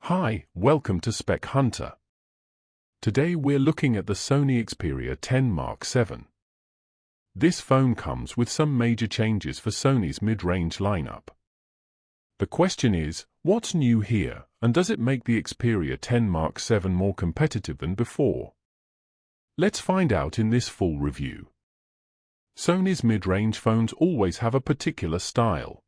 Hi, welcome to Spec Hunter. Today we're looking at the Sony Xperia 10 Mark VII. This phone comes with some major changes for Sony's mid-range lineup. The question is, what's new here, and does it make the Xperia 10 Mark VII more competitive than before? Let's find out in this full review. Sony's mid-range phones always have a particular style.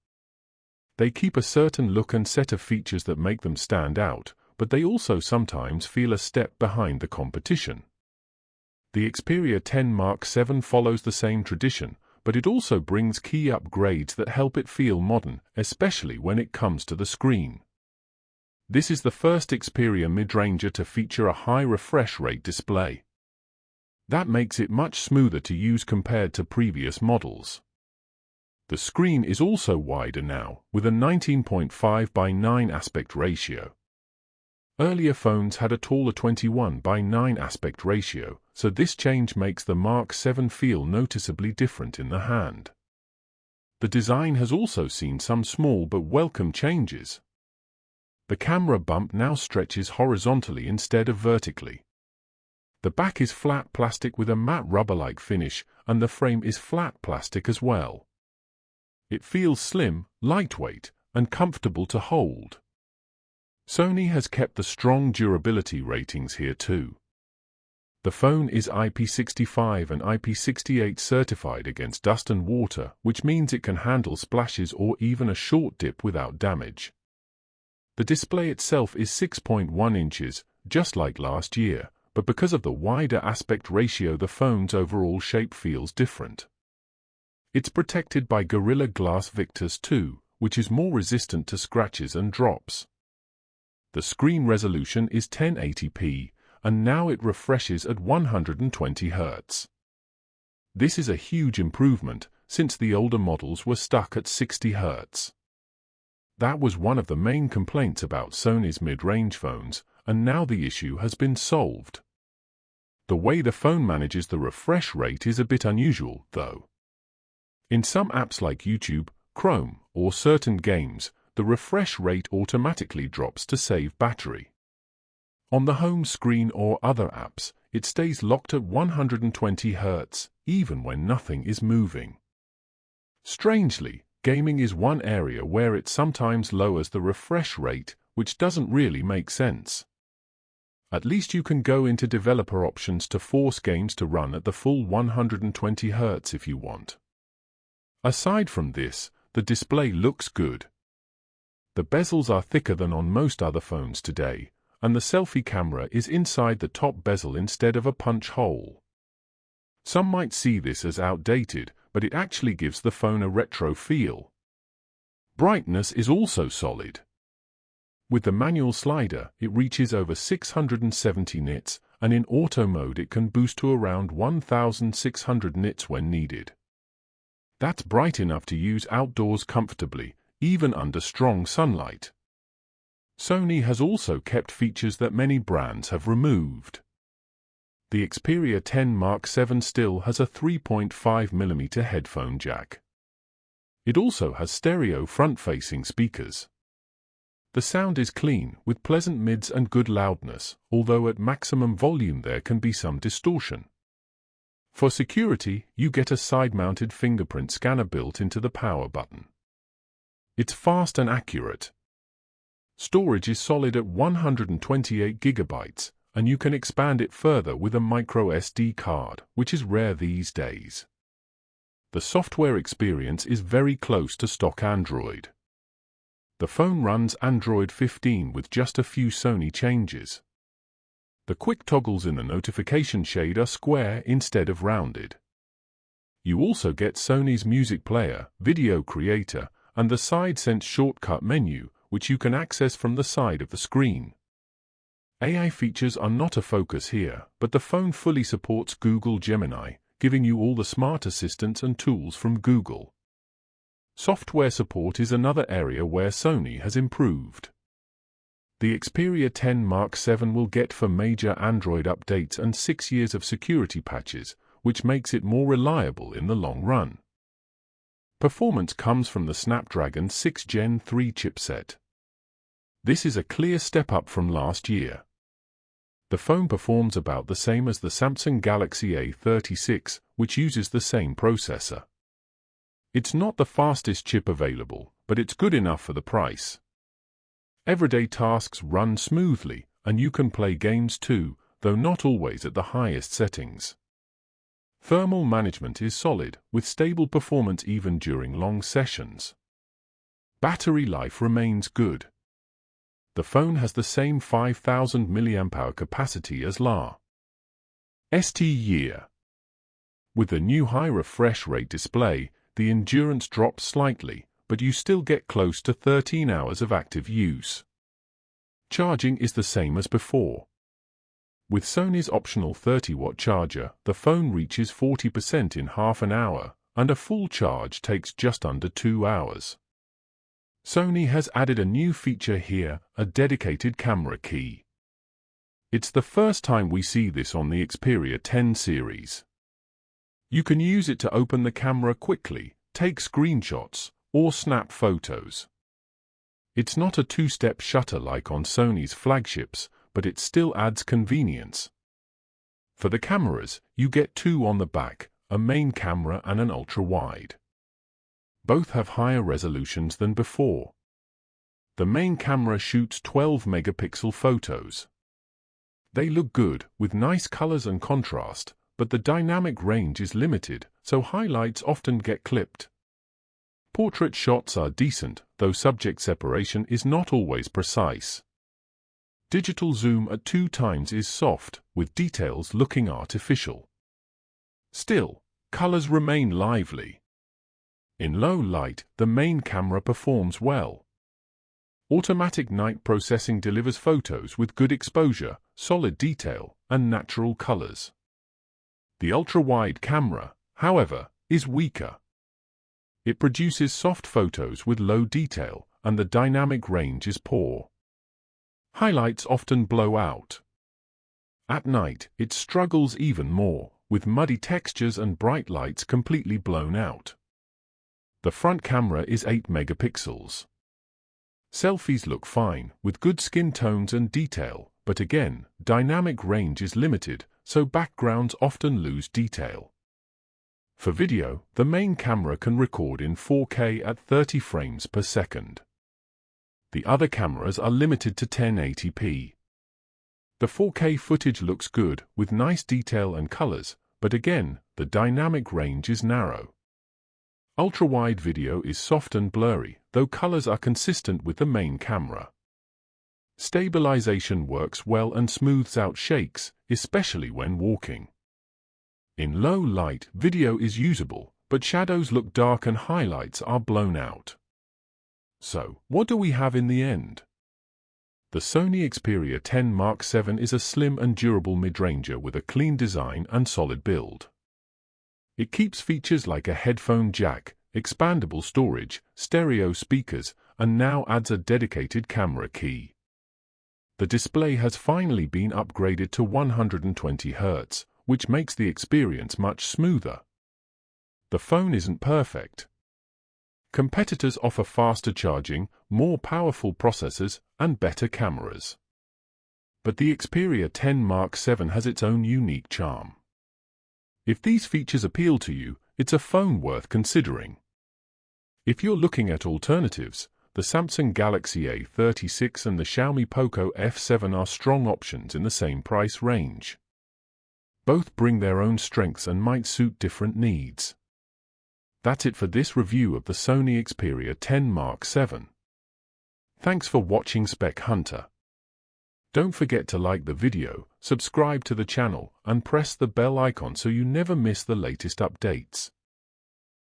They keep a certain look and set of features that make them stand out, but they also sometimes feel a step behind the competition. The Xperia 10 Mark VII follows the same tradition, but it also brings key upgrades that help it feel modern, especially when it comes to the screen. This is the first Xperia mid-ranger to feature a high refresh rate display. That makes it much smoother to use compared to previous models. The screen is also wider now, with a 19.5 by 9 aspect ratio. Earlier phones had a taller 21 by 9 aspect ratio, so this change makes the Mark VII feel noticeably different in the hand. The design has also seen some small but welcome changes. The camera bump now stretches horizontally instead of vertically. The back is flat plastic with a matte rubber-like finish, and the frame is flat plastic as well. It feels slim, lightweight, and comfortable to hold. Sony has kept the strong durability ratings here too. The phone is IP65 and IP68 certified against dust and water, which means it can handle splashes or even a short dip without damage. The display itself is 6.1 inches, just like last year, but because of the wider aspect ratio the phone's overall shape feels different. It's protected by Gorilla Glass Victus 2, which is more resistant to scratches and drops. The screen resolution is 1080p, and now it refreshes at 120 Hz. This is a huge improvement, since the older models were stuck at 60 Hz. That was one of the main complaints about Sony's mid-range phones, and now the issue has been solved. The way the phone manages the refresh rate is a bit unusual, though. In some apps like YouTube, Chrome, or certain games, the refresh rate automatically drops to save battery. On the home screen or other apps, it stays locked at 120 Hz, even when nothing is moving. Strangely, gaming is one area where it sometimes lowers the refresh rate, which doesn't really make sense. At least you can go into developer options to force games to run at the full 120 Hz if you want. Aside from this, the display looks good. The bezels are thicker than on most other phones today, and the selfie camera is inside the top bezel instead of a punch hole. Some might see this as outdated, but it actually gives the phone a retro feel. Brightness is also solid. With the manual slider, it reaches over 670 nits, and in auto mode it can boost to around 1600 nits when needed. That's bright enough to use outdoors comfortably, even under strong sunlight. Sony has also kept features that many brands have removed. The Xperia 10 Mark VII still has a 3.5mm headphone jack. It also has stereo front-facing speakers. The sound is clean, with pleasant mids and good loudness, although at maximum volume there can be some distortion. For security, you get a side-mounted fingerprint scanner built into the power button. It's fast and accurate. Storage is solid at 128 GB, and you can expand it further with a micro SD card, which is rare these days. The software experience is very close to stock Android. The phone runs Android 15 with just a few Sony changes. The quick toggles in the notification shade are square instead of rounded. You also get Sony's music player, video creator, and the SideSense shortcut menu, which you can access from the side of the screen. AI features are not a focus here, but the phone fully supports Google Gemini, giving you all the smart assistants and tools from Google. Software support is another area where Sony has improved. The Xperia 10 Mark VII will get 4 major Android updates and 6 years of security patches, which makes it more reliable in the long run. Performance comes from the Snapdragon 6 Gen 3 chipset. This is a clear step up from last year. The phone performs about the same as the Samsung Galaxy A36, which uses the same processor. It's not the fastest chip available, but it's good enough for the price. Everyday tasks run smoothly, and you can play games too, though not always at the highest settings. Thermal management is solid, with stable performance even during long sessions. Battery life remains good. The phone has the same 5000 mAh capacity as last year. With the new high refresh rate display, the endurance drops slightly, but you still get close to 13 hours of active use. Charging is the same as before. With Sony's optional 30-watt charger, the phone reaches 40% in half an hour, and a full charge takes just under 2 hours. Sony has added a new feature here, a dedicated camera key. It's the first time we see this on the Xperia 10 series. You can use it to open the camera quickly, take screenshots, or snap photos. It's not a two-step shutter like on Sony's flagships, but it still adds convenience. For the cameras, you get two on the back, a main camera and an ultra-wide. Both have higher resolutions than before. The main camera shoots 12-megapixel photos. They look good, with nice colors and contrast, but the dynamic range is limited, so highlights often get clipped. Portrait shots are decent, though subject separation is not always precise. Digital zoom at 2 times is soft, with details looking artificial. Still, colors remain lively. In low light, the main camera performs well. Automatic night processing delivers photos with good exposure, solid detail, and natural colors. The ultra-wide camera, however, is weaker. It produces soft photos with low detail, and the dynamic range is poor. Highlights often blow out. At night, it struggles even more, with muddy textures and bright lights completely blown out. The front camera is 8 megapixels. Selfies look fine, with good skin tones and detail, but again, dynamic range is limited, so backgrounds often lose detail. For video, the main camera can record in 4K at 30 frames per second. The other cameras are limited to 1080p. The 4K footage looks good, with nice detail and colors, but again, the dynamic range is narrow. Ultra-wide video is soft and blurry, though colors are consistent with the main camera. Stabilization works well and smooths out shakes, especially when walking. In low light, video is usable, but shadows look dark and highlights are blown out. So, what do we have in the end? The Sony Xperia 10 Mark VII is a slim and durable mid-ranger with a clean design and solid build. It keeps features like a headphone jack, expandable storage, stereo speakers, and now adds a dedicated camera key. The display has finally been upgraded to 120 Hz, which makes the experience much smoother. The phone isn't perfect. Competitors offer faster charging, more powerful processors, and better cameras. But the Xperia 10 Mark VII has its own unique charm. If these features appeal to you, it's a phone worth considering. If you're looking at alternatives, the Samsung Galaxy A36 and the Xiaomi Poco F7 are strong options in the same price range. Both bring their own strengths and might suit different needs. That's it for this review of the Sony Xperia 10 Mark VII. Thanks for watching Spec Hunter. Don't forget to like the video, subscribe to the channel, and press the bell icon so you never miss the latest updates.